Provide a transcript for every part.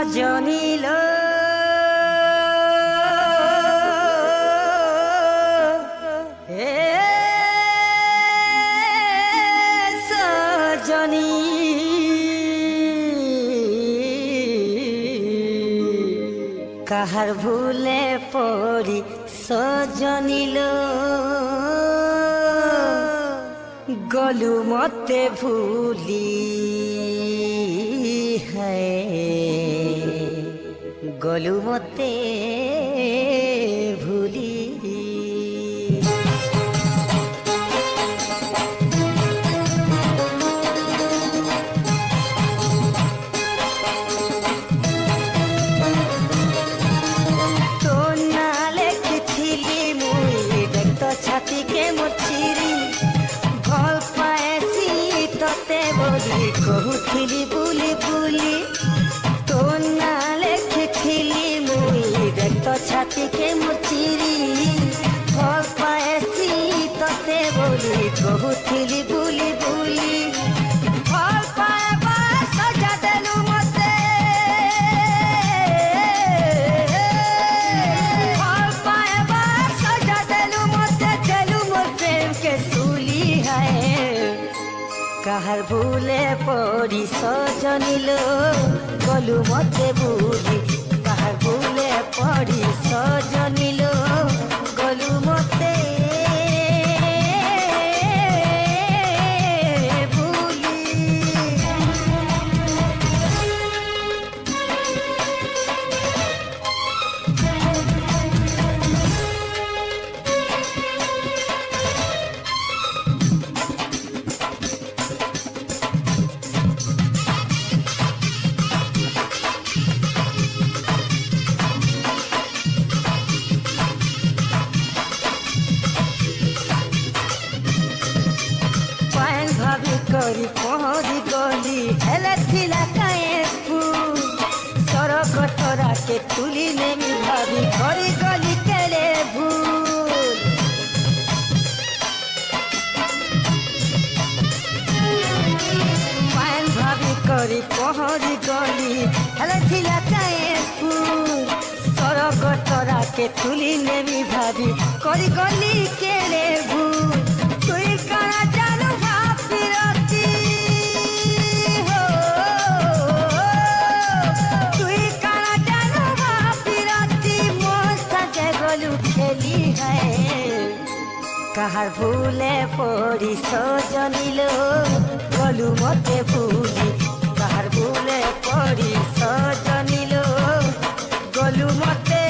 সজনিল সজনী কাহার ভুলে পড়ি সজনিল গলু মতে ভুলি গলু মতে ভুলি তোর না লেখিলি মুই দেখত ছাতিকে মচিরি ভাল পাইছি ততে বলি কহুথিলি বুলি বুলি তোর না লেখিলি মুই দেখত ছাতিকে মচিরি ভাল পাইছি ততে বলি কহুথিলি বুলি বুলি ভাল পাইবা সজা দেলু মতে ভাল পাইবা সজা দেলু মতে দেলু মোর প্রেমকে সুলি হায় কাহার ভুলে পড়ি সজনিল গলু মতে ভুলি কাহার ভুলে পড়ি সজনিল গলু মতে ভুলি করি পহরি গলি হেলে থিলা কায়ে ফুল সরক তরাকে তুলি নেমি ভাবি করি গলি কেড়ে ভুল পায়ন ভাবি করি পহরি গলি হেলে থিলা কায়ে ফুল সরক তরাকে তুলি নেমি ভাবি করি গলি কেড়ে ভুল তুই কারা জানো কাহার ভুলে পড়ি সজনিল গলু মতে ভুলি কাহার ভুলে পড়ি সজনিল গলু মতে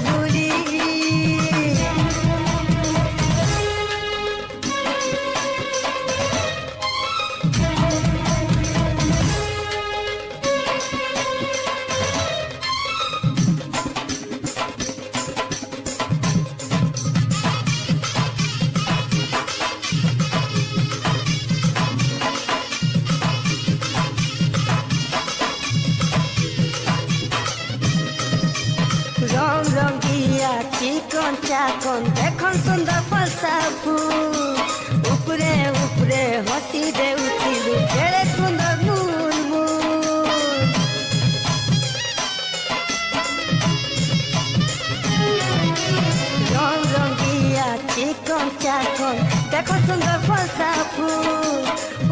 ভুলি রং রঙিয়া চিকন চাকন দেখুন সুন্দর ফলসা ফুল উপরে উপরে হসি দে উঠিলু কেড়ে সুন্দর মুল মুল রং রঙিয়া চিকন চাকন দেখুন সুন্দর ফলসা ফুল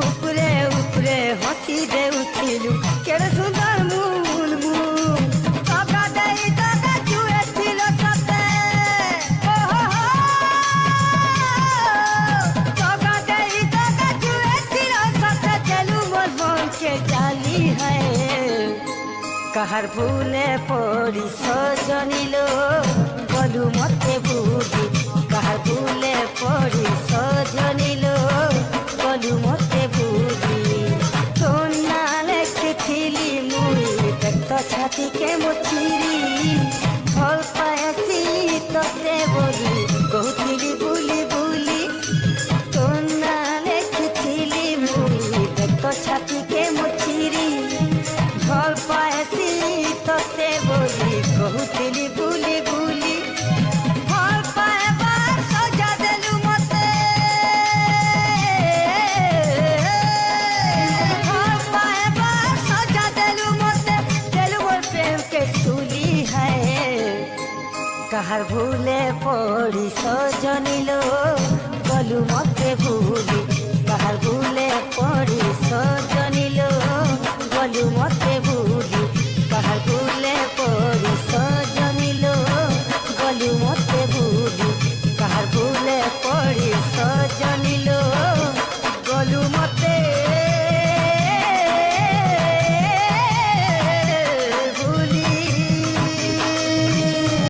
উপরে উপরে হসি দে উঠিলু কেড়ে সুন্দর মুল মুল কাহার ভুলে পড়ি সজনিল গলু মতে ভুলি কাহার ভুলে পড়ি সজনিল গলু মতে ভুলি তোর না লেখিলি মুই দেখত ছাতিকে মচিরি ভাল পাইছি ততে বলি কহুথিলি বুলি বুলি তোর না লেখিলি মুই দেখত ছাতিকে মচিরি ভাল পাইছি ততে বলি কহুথিলি বুলি বুলি ভাল পাইবা সজা দেলু মতে ভাল সজনিল গলু মতে ভুলি কাহার ভুলে পড়ি সজনিল গলু মতে ভুলি কাহার ভুলে পড়ি সজনিল গলু মতে ভুলি কাহার ভুলে পড়ি সজনিল